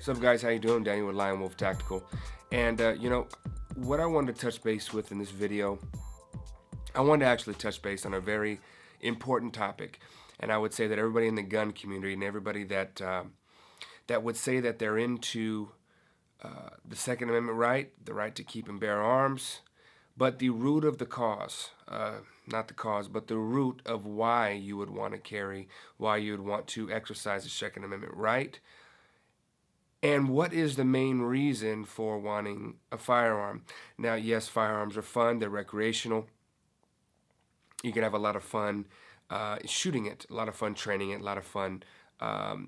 What's up, guys? How you doing? Daniel with LionWolf Tactical. And what I wanted to touch base with in this video, I wanted to actually touch base on a very important topic. And I would say that everybody in the gun community and everybody that that would say that they're into the Second Amendment right, the right to keep and bear arms, but the root of the cause, not the cause, but the root of why you would want to carry, why you would want to exercise the Second Amendment right, and what is the main reason for wanting a firearm. Now, yes, firearms are fun, they're recreational. You can have a lot of fun shooting it, a lot of fun training it, a lot of fun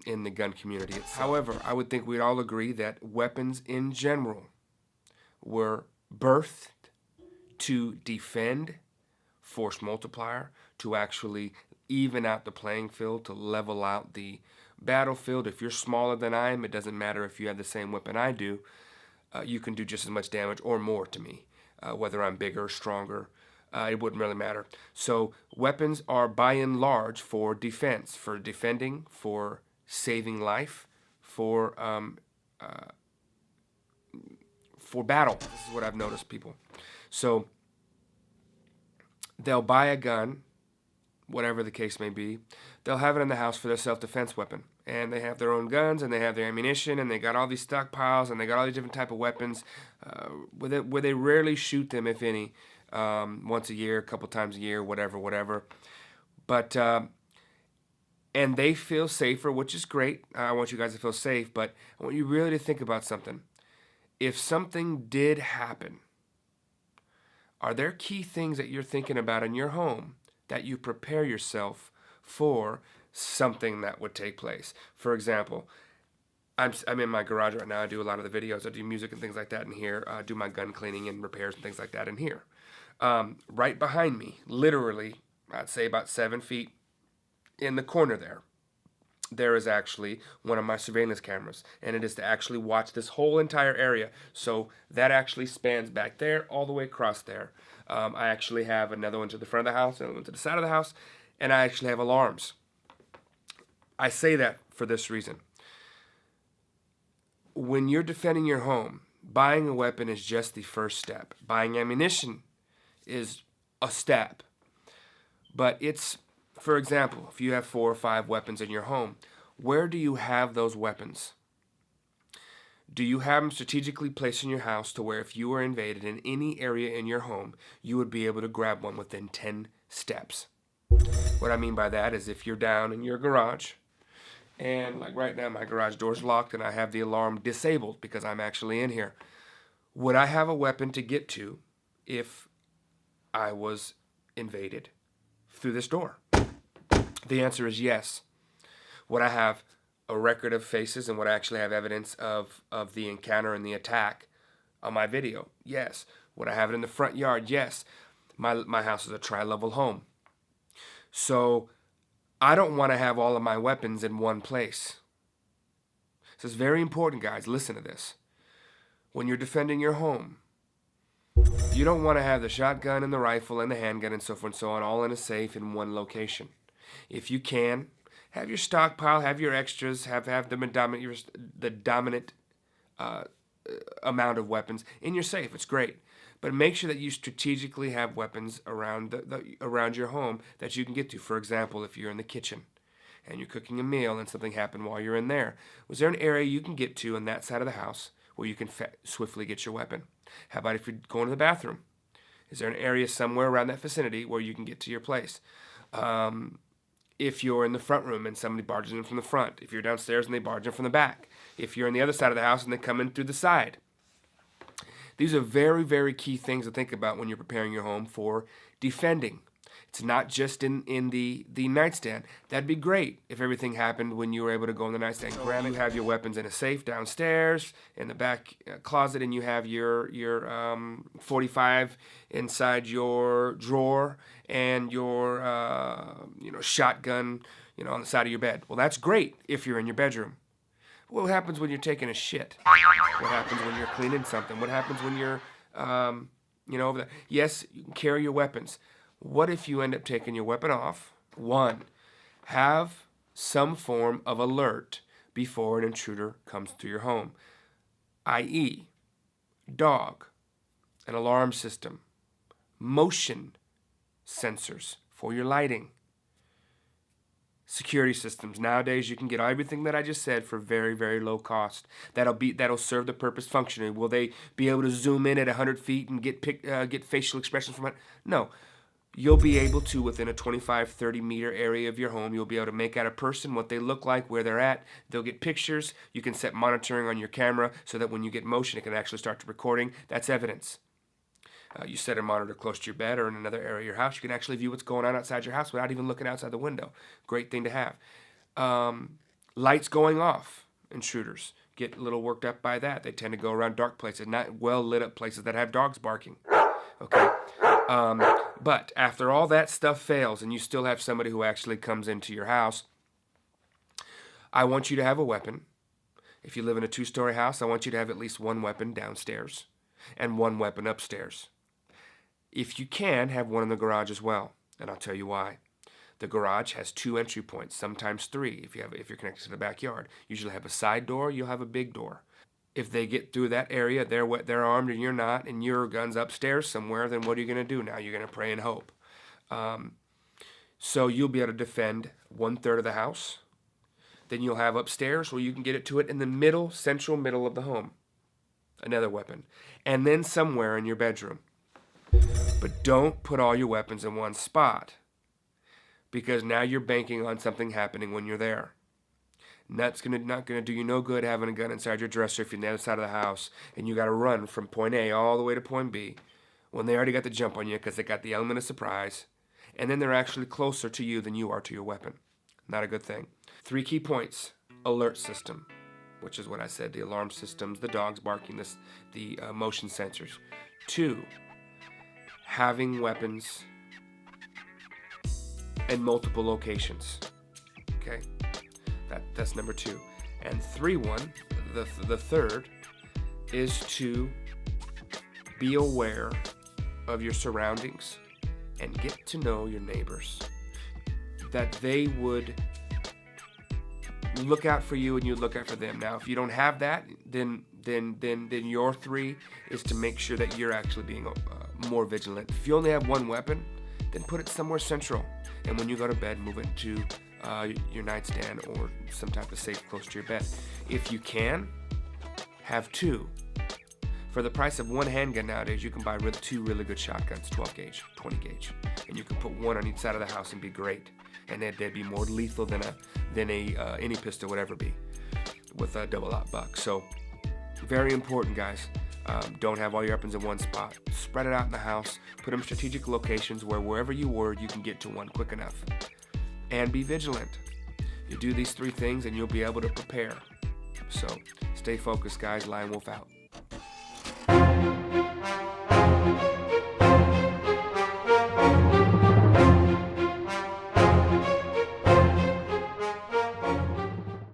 in the gun community itself. However, I would think we'd all agree that weapons in general were birthed to defend, force multiplier, to actually even out the playing field, to level out the battlefield. If you're smaller than I am, it doesn't matter if you have the same weapon I do. You can do just as much damage or more to me, whether I'm bigger or stronger. It wouldn't really matter. So weapons are by and large for defense, for defending, for saving life, for battle. This is what I've noticed, people. So they'll buy a gun, whatever the case may be. They'll have it in the house for their self-defense weapon. And they have their own guns, and they have their ammunition, and they got all these stockpiles, and they got all these different type of weapons, where they rarely shoot them, if any, once a year, a couple times a year, whatever. But, and they feel safer, which is great. I want you guys to feel safe, but I want you really to think about something. If something did happen, are there key things that you're thinking about in your home that you prepare yourself for something that would take place? For example, I'm in my garage right now. I do a lot of the videos. I do music and things like that in here. I do my gun cleaning and repairs and things like that in here. Right behind me, literally, I'd say about 7 feet in the corner there is actually one of my surveillance cameras, and it is to actually watch this whole entire area. So that actually spans back there all the way across there. I actually have another one to the front of the house, another one to the side of the house, and I actually have alarms. I say that for this reason. When you're defending your home, buying a weapon is just the first step. Buying ammunition is a step. But it's, for example, if you have 4 or 5 weapons in your home, where do you have those weapons? Do you have them strategically placed in your house to where if you were invaded in any area in your home, you would be able to grab one within 10 steps? What I mean by that is if you're down in your garage, and like right now my garage door's locked and I have the alarm disabled because I'm actually in here, would I have a weapon to get to if I was invaded through this door? The answer is yes. Would I have a record of faces and would I actually have evidence of the encounter and the attack on my video? Yes. Would I have it in the front yard? Yes. My house is a tri-level home. So I don't want to have all of my weapons in one place. This is very important, guys. Listen to this. When you're defending your home, you don't want to have the shotgun and the rifle and the handgun and so forth and so on all in a safe in one location. If you can, have your stockpile, have your extras, have the dominant amount of weapons in your safe. It's great. But make sure that you strategically have weapons around around your home that you can get to. For example, if you're in the kitchen and you're cooking a meal and something happened while you're in there, was there an area you can get to on that side of the house where you can swiftly get your weapon? How about if you're going to the bathroom? Is there an area somewhere around that vicinity where you can get to your place? If you're in the front room and somebody barges in from the front, if you're downstairs and they barge in from the back, if you're on the other side of the house and they come in through the side. These are very, very key things to think about when you're preparing your home for defending. It's not just in the nightstand. That'd be great if everything happened when you were able to go in the nightstand. Grab it. You have your weapons in a safe downstairs, in the back closet, and you have your 45 inside your drawer and your shotgun on the side of your bed. Well, that's great if you're in your bedroom. What happens when you're taking a shit? What happens when you're cleaning something? What happens when you're, over there? Yes, you can carry your weapons. What if you end up taking your weapon off? 1, have some form of alert before an intruder comes to your home, i.e., dog, an alarm system, motion sensors for your lighting, security systems. Nowadays, you can get everything that I just said for very, very low cost. That'll serve the purpose functionally. Will they be able to zoom in at 100 feet and get facial expressions from it? No. You'll be able to, within a 25, 30 meter area of your home, you'll be able to make out a person, what they look like, where they're at. They'll get pictures. You can set monitoring on your camera so that when you get motion, it can actually start recording. That's evidence. You set a monitor close to your bed or in another area of your house. You can actually view what's going on outside your house without even looking outside the window. Great thing to have. Lights going off. Intruders get a little worked up by that. They tend to go around dark places, not well lit up places that have dogs barking. Okay. But after all that stuff fails and you still have somebody who actually comes into your house, I want you to have a weapon. If you live in a 2-story house, I want you to have at least one weapon downstairs and one weapon upstairs. If you can, have one in the garage as well, and I'll tell you why. The garage has 2 entry points, sometimes 3 if you're connected to the backyard. Usually have a side door, you'll have a big door. If they get through that area, they're armed and you're not, and your gun's upstairs somewhere, then what are you going to do now? You're going to pray and hope. So you'll be able to defend 1/3 of the house. Then you'll have upstairs where you can get it to it in the central middle of the home. Another weapon. And then somewhere in your bedroom. But don't put all your weapons in one spot, because now you're banking on something happening when you're there. And that's not gonna do you no good having a gun inside your dresser if you're on the other side of the house and you got to run from point A all the way to point B when they already got the jump on you because they got the element of surprise, and then they're actually closer to you than you are to your weapon. Not a good thing. 3 key points: alert system, which is what I said, the alarm systems, the dogs barking, the motion sensors. 2, having weapons in multiple locations. Okay, that's number 2. And 3-1, the third, is to be aware of your surroundings and get to know your neighbors. That they would look out for you and you look out for them. Now, if you don't have that, then your 3 is to make sure that you're actually being more vigilant. If you only have one weapon, then put it somewhere central. And when you go to bed, move it to your nightstand or some type of safe close to your bed. If you can, have 2. For the price of one handgun nowadays, you can buy 2 really good shotguns, 12 gauge, 20 gauge, and you can put one on each side of the house and be great. And they'd be more lethal than any pistol would ever be with a double-aught buck. So very important, guys. Don't have all your weapons in one spot. Spread it out in the house. Put them in strategic locations where wherever you were, you can get to one quick enough. And be vigilant. You do these 3 things and you'll be able to prepare. So stay focused, guys. LionWolf out.